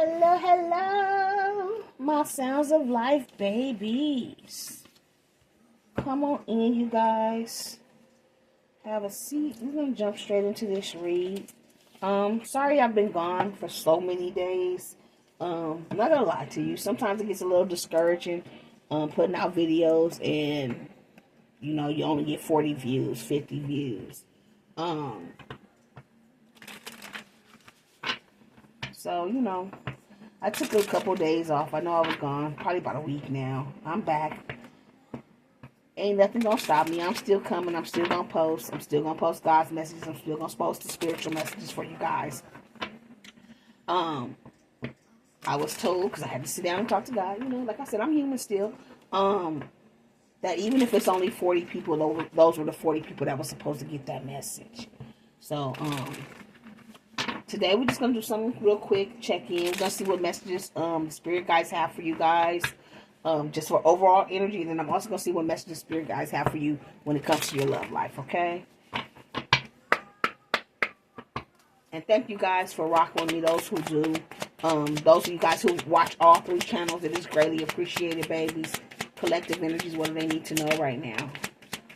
Hello, hello, my sounds of life babies. Come on in, you guys. Have a seat. We're going to jump straight into this read. Sorry I've been gone for so many days. I'm not going to lie to you. Sometimes it gets a little discouraging putting out videos and, you know, you only get 40 views, 50 views. So, you know, I took a couple days off. I know I was gone. Probably about a week now. I'm back. Ain't nothing gonna stop me. I'm still coming. I'm still gonna post. I'm still gonna post God's messages. I'm still gonna post the spiritual messages for you guys. I was told, because I had to sit down and talk to God, you know, like I said, I'm human still. That even if it's only 40 people, those were the 40 people that were supposed to get that message. So, today we're just going to do something real quick, check in. We're going to see what messages the spirit guides have for you guys, just for overall energy. And then I'm also going to see what messages spirit guides have for you when it comes to your love life, okay? And thank you guys for rocking with me, those who do. Those of you guys who watch all 3 channels, it is greatly appreciated, babies. Collective energies, what do they need to know right now?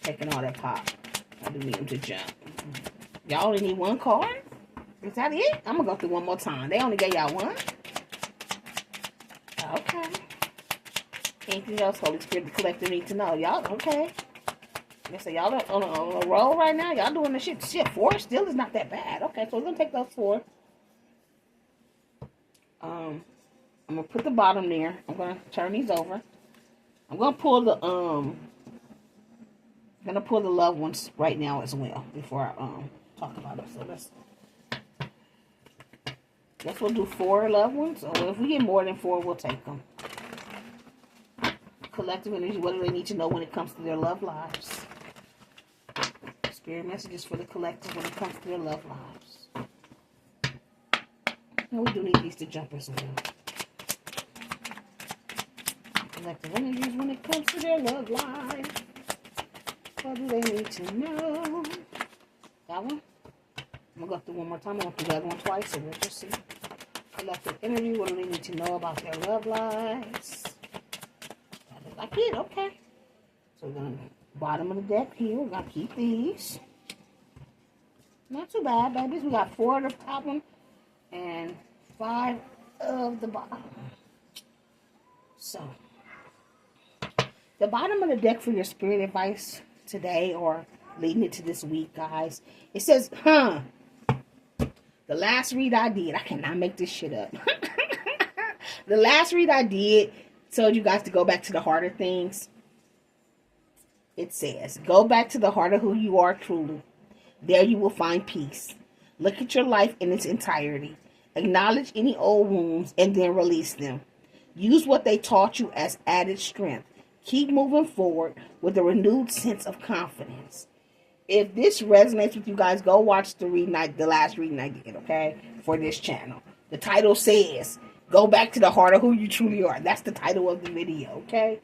Taking all that pop. I do need them to jump. Y'all only need 1 card? Is that it? I'm going to go through one more time. They only gave y'all 1? Okay. Anything else, Holy Spirit, the collective need to know? Y'all, okay. They say y'all on a roll right now. Y'all doing the shit. Shit, 4 still is not that bad. Okay, so we're going to take those 4. I'm going to put the bottom there. I'm going to turn these over. I'm going to pull the, loved ones right now as well before I, talk about it. So guess we'll do 4 loved ones. Or if we get more than 4, we'll take them. Collective energy, what do they need to know when it comes to their love lives? Spirit messages for the collective when it comes to their love lives. And we do need these to jump as well. Collective energies when it comes to their love life. What do they need to know? That one? I'm going to go through one more time. I'm going to do the other one twice, so we'll just see. Collective energy, what do they need to know about their love lives? That is like it, okay. So we're going to, bottom of the deck here, we're going to keep these. Not too bad, babies. We got 4 of the top one and 5 of the bottom. So, the bottom of the deck for your spirit advice today or leading into this week, guys, it says, the last read I did, I cannot make this shit up. The last read I did told you guys to go back to the heart of things. It says, go back to the heart of who you are truly. There you will find peace. Look at your life in its entirety. Acknowledge any old wounds and then release them. Use what they taught you as added strength. Keep moving forward with a renewed sense of confidence. If this resonates with you guys, go watch the last reading I did, okay, for this channel. The title says, go back to the heart of who you truly are. That's the title of the video, okay?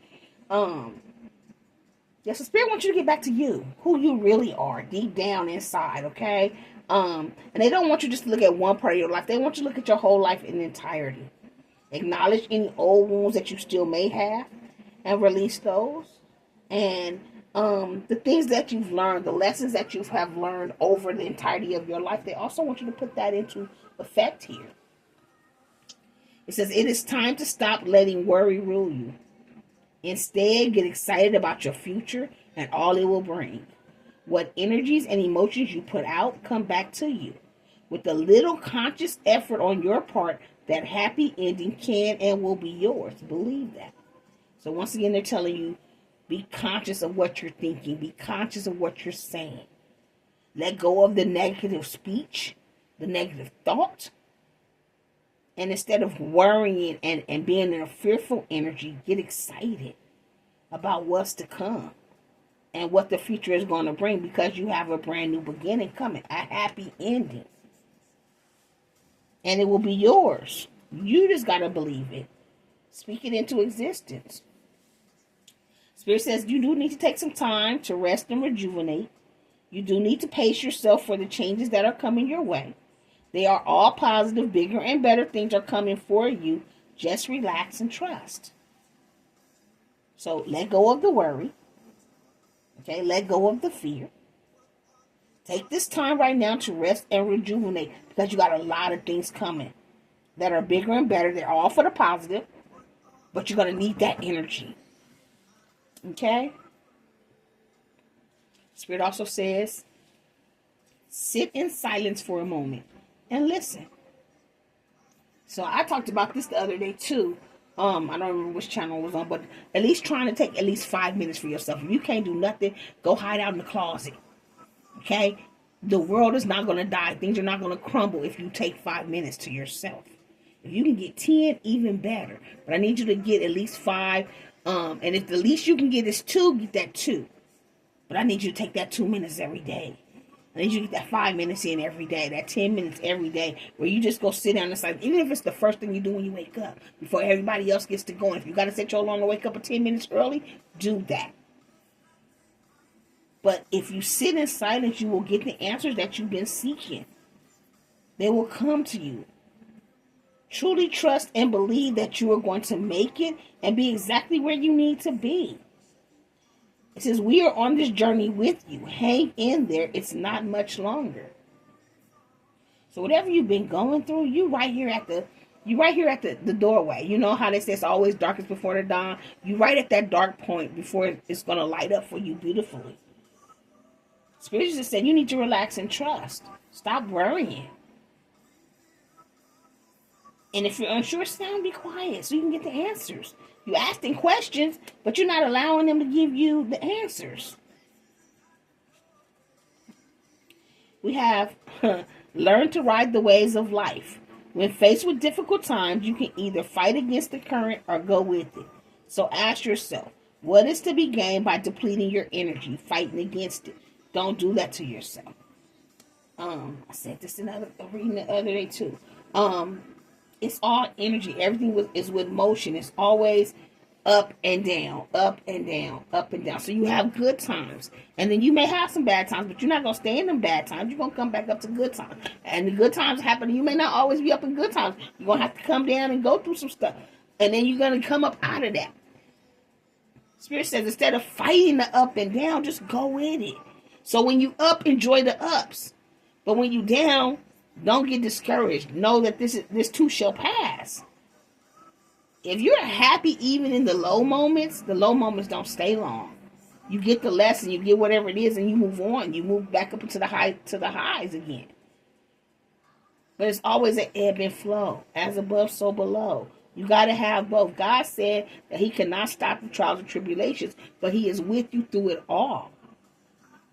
Yes, the spirit wants you to get back to you, who you really are, deep down inside, okay? And they don't want you just to look at one part of your life. They want you to look at your whole life in entirety. Acknowledge any old wounds that you still may have and release those. And the things that you've learned, the lessons that you have learned over the entirety of your life, they also want you to put that into effect here. It says, it is time to stop letting worry rule you. Instead, get excited about your future and all it will bring. What energies and emotions you put out come back to you. With a little conscious effort on your part, that happy ending can and will be yours. Believe that. So once again, they're telling you, be conscious of what you're thinking. Be conscious of what you're saying. Let go of the negative speech, the negative thought. And instead of worrying and being in a fearful energy, get excited about what's to come and what the future is going to bring, because you have a brand new beginning coming, a happy ending. And it will be yours. You just got to believe it. Speak it into existence. Spirit says you do need to take some time to rest and rejuvenate. You do need to pace yourself for the changes that are coming your way. They are all positive. Bigger and better things are coming for you. Just relax and trust. So let go of the worry. Okay, let go of the fear. Take this time right now to rest and rejuvenate, because you got a lot of things coming that are bigger and better. They're all for the positive, but you're going to need that energy. Okay? Spirit also says, sit in silence for a moment and listen. So I talked about this the other day too. I don't remember which channel it was on, but at least trying to take at least 5 minutes for yourself. If you can't do nothing, go hide out in the closet. Okay? The world is not going to die. Things are not going to crumble if you take 5 minutes to yourself. If you can get 10, even better. But I need you to get at least 5. And if the least you can get is 2, get that 2. But I need you to take that 2 minutes every day. I need you to get that 5 minutes in every day. That 10 minutes every day. Where you just go sit down and say, even if it's the first thing you do when you wake up. Before everybody else gets to go. And if you got to set your alarm to wake up 10 minutes early, do that. But if you sit in silence, you will get the answers that you've been seeking. They will come to you. Truly trust and believe that you are going to make it and be exactly where you need to be. It says, we are on this journey with you. Hang in there. It's not much longer. So whatever you've been going through, you right here at the doorway. You know how they say it's always darkest before the dawn? You right at that dark point before it's going to light up for you beautifully. Spirit just said you need to relax and trust. Stop worrying. And if you're unsure, sit down and be quiet so you can get the answers. You're asking questions, but you're not allowing them to give you the answers. We have learn to ride the waves of life. When faced with difficult times, you can either fight against the current or go with it. So ask yourself, what is to be gained by depleting your energy, fighting against it? Don't do that to yourself. I said this in reading the other day too. It's all energy. Everything is with motion. It's always up and down, up and down, up and down. So you have good times. And then you may have some bad times, but you're not going to stay in them bad times. You're going to come back up to good times. And the good times happen. You may not always be up in good times. You're going to have to come down and go through some stuff. And then you're going to come up out of that. Spirit says instead of fighting the up and down, just go with it. So when you up, enjoy the ups. But when you down, don't get discouraged. Know that this too shall pass. If you're happy even in the low moments don't stay long. You get the lesson, you get whatever it is, and you move on. You move back up into the highs again. But it's always an ebb and flow. As above, so below. You got to have both. God said that he cannot stop the trials and tribulations, but he is with you through it all.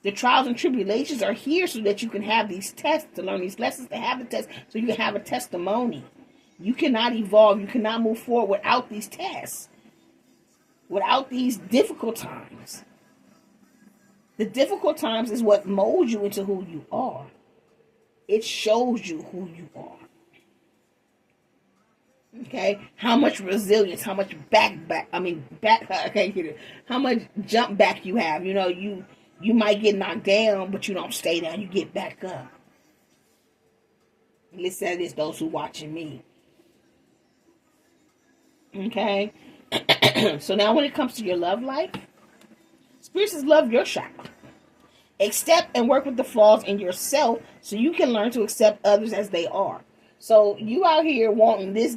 The trials and tribulations are here so that you can have these tests, to learn these lessons, to have the tests, so you can have a testimony. You cannot evolve, you cannot move forward without these tests, without these difficult times. The difficult times is what molds you into who you are. It shows you who you are. Okay? How much resilience, how much how much jump back you have. You know, you might get knocked down, but you don't stay down. You get back up. Listen to this, those who watching me. Okay? So now when it comes to your love life, Spirit says love your child. Accept and work with the flaws in yourself so you can learn to accept others as they are. So you out here wanting this,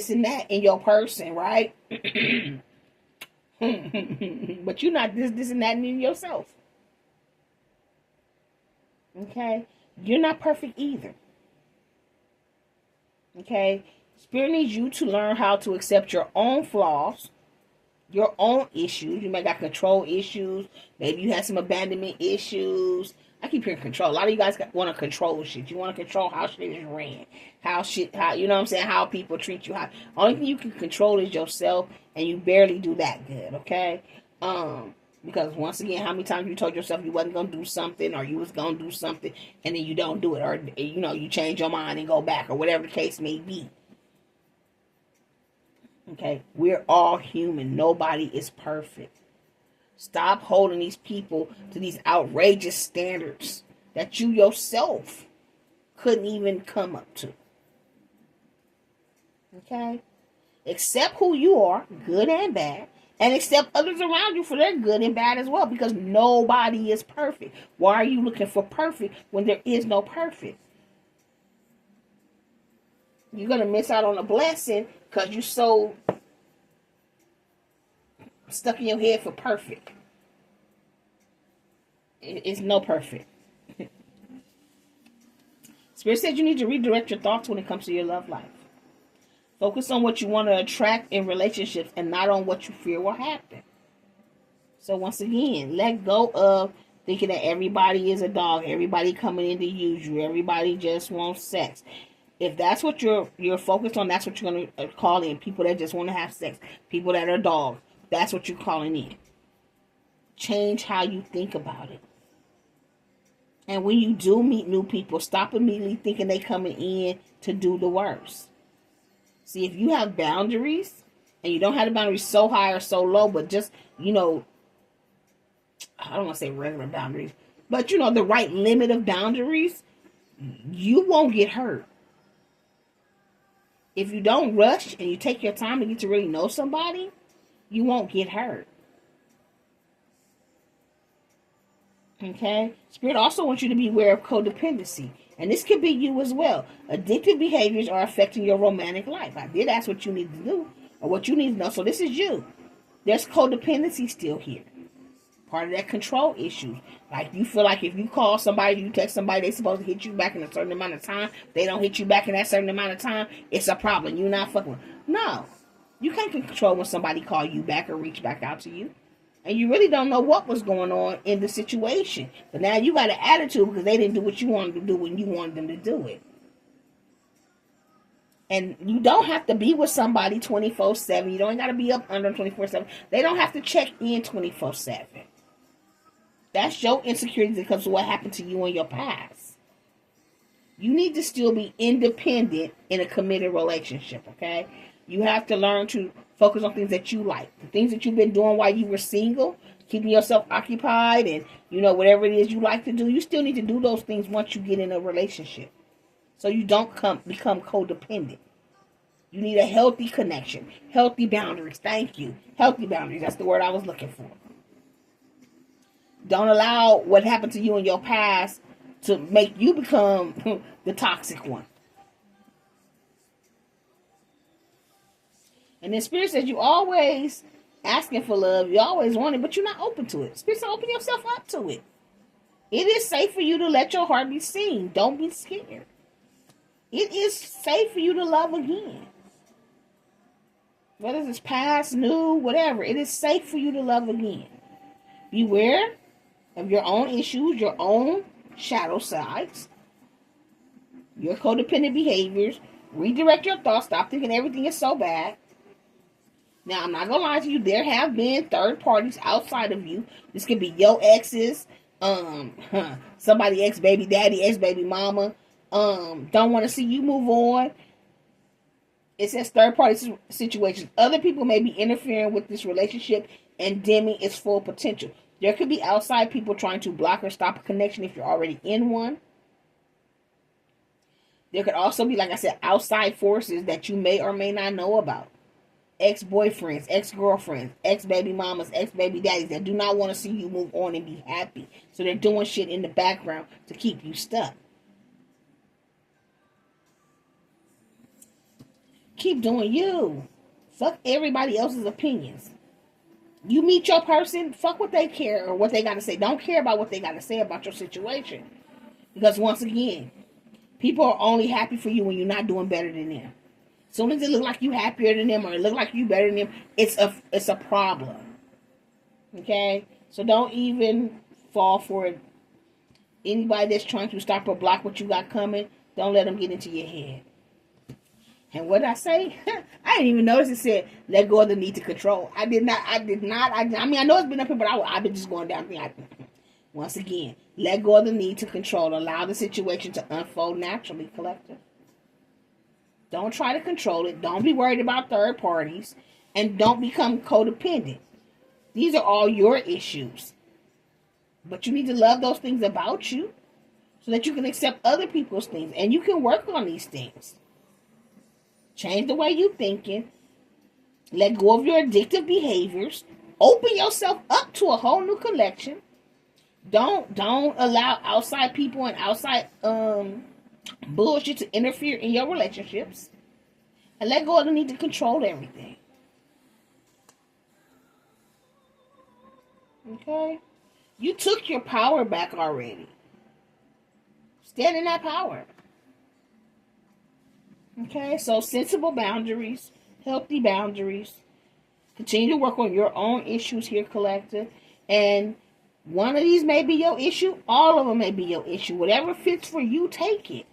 and that in your person, right? But you're not this, and that in yourself. Okay? You're not perfect either. Okay? Spirit needs you to learn how to accept your own flaws, your own issues. You may got control issues. Maybe you had some abandonment issues. I keep hearing control. A lot of you guys want to control shit. You want to control how shit is ran. How you know what I'm saying? How people treat you. Only thing you can control is yourself, and you barely do that good, okay? Because once again, how many times you told yourself you wasn't going to do something, or you was going to do something, and then you don't do it, or, you know, you change your mind and go back, or whatever the case may be. Okay? We're all human. Nobody is perfect. Stop holding these people to these outrageous standards that you yourself couldn't even come up to. Okay? Accept who you are, good and bad, and accept others around you for their good and bad as well, because nobody is perfect. Why are you looking for perfect when there is no perfect? You're going to miss out on a blessing because you're so stuck in your head for perfect. It's no perfect. Spirit said you need to redirect your thoughts when it comes to your love life. Focus on what you want to attract in relationships and not on what you fear will happen. So once again, let go of thinking that everybody is a dog, everybody coming in to use you, everybody just wants sex. If that's what you're focused on, that's what you're going to call in. People that just want to have sex. People that are dogs. That's what you're calling in. Change how you think about it. And when you do meet new people, stop immediately thinking they coming in to do the worst. See, if you have boundaries, and you don't have the boundaries so high or so low, but just, I don't want to say regular boundaries, but the right limit of boundaries, you won't get hurt. If you don't rush and you take your time to get to really know somebody, you won't get hurt. Okay? Spirit also wants you to be aware of codependency. And this could be you as well. Addictive behaviors are affecting your romantic life. I did ask what you need to do, or what you need to know. So this is you. There's codependency still here. Part of that control issue. Like, you feel like if you call somebody, you text somebody, they're supposed to hit you back in a certain amount of time. They don't hit you back in that certain amount of time. It's a problem. You're not fucking with. No. You can't control when somebody call you back or reach back out to you. And you really don't know what was going on in the situation. But now you got an attitude because they didn't do what you wanted to do when you wanted them to do it. And you don't have to be with somebody 24/7. You don't got to be up under 24/7. They don't have to check in 24/7. That's your insecurity because of what happened to you in your past. You need to still be independent in a committed relationship, okay? You have to learn to focus on things that you like. The things that you've been doing while you were single, keeping yourself occupied and, whatever it is you like to do, you still need to do those things once you get in a relationship. So you don't become codependent. You need a healthy connection. Healthy boundaries. Thank you. Healthy boundaries. That's the word I was looking for. Don't allow what happened to you in your past to make you become the toxic one. And then Spirit says you always asking for love. You always want it, but you're not open to it. Spirit says open yourself up to it. It is safe for you to let your heart be seen. Don't be scared. It is safe for you to love again. Whether it's past, new, whatever. It is safe for you to love again. Beware of your own issues, your own shadow sides, your codependent behaviors. Redirect your thoughts. Stop thinking everything is so bad. Now, I'm not going to lie to you. There have been third parties outside of you. This could be your exes, somebody ex-baby daddy, ex-baby mama, don't want to see you move on. It says third party situations. Other people may be interfering with this relationship and dimming its full potential. There could be outside people trying to block or stop a connection if you're already in one. There could also be, like I said, outside forces that you may or may not know about. Ex-boyfriends, ex-girlfriends, ex-baby mamas, ex-baby daddies that do not want to see you move on and be happy. So they're doing shit in the background to keep you stuck. Keep doing you. Fuck everybody else's opinions. You meet your person, fuck what they care or what they got to say. Don't care about what they got to say about your situation. Because once again, people are only happy for you when you're not doing better than them. As soon as it look like you happier than them or it look like you better than them, it's a problem. Okay? So don't even fall for it. Anybody that's trying to stop or block what you got coming, don't let them get into your head. And what did I say? I didn't even notice it said, let go of the need to control. I did not. I mean, I know it's been up here, but I've been just going down. Once again, let go of the need to control. Allow the situation to unfold naturally, collective. Don't try to control it. Don't be worried about third parties. And don't become codependent. These are all your issues. But you need to love those things about you. so that you can accept other people's things. And you can work on these things. Change the way you're thinking. Let go of your addictive behaviors. Open yourself up to a whole new collection. Don't allow outside people and outside bullshit to interfere in your relationships. And let go of the need to control everything. Okay? You took your power back already. Stand in that power. Okay? So sensible boundaries. Healthy boundaries. Continue to work on your own issues here, collective. And one of these may be your issue. All of them may be your issue. Whatever fits for you, take it.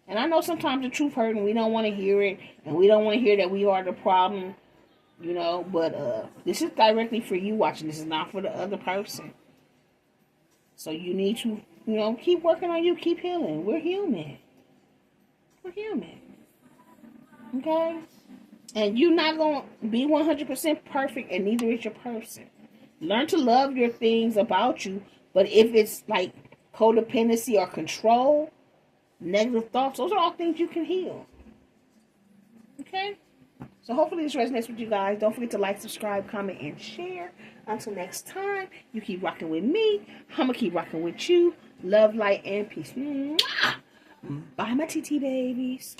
And I know sometimes the truth hurts and we don't want to hear it. And we don't want to hear that we are the problem. You know, but this is directly for you watching. This is not for the other person. So you need to, you know, keep working on you. Keep healing. We're human. We're human. Okay? And you're not going to be 100% perfect, and neither is your person. Learn to love your things about you. But if it's like codependency or control, negative thoughts, those are all things you can heal. Okay? So hopefully this resonates with you guys. Don't forget to like, subscribe, comment, and share. Until next time, you keep rocking with me. I'm going to keep rocking with you. Love, light, and peace. Mwah! Bye, my TT babies.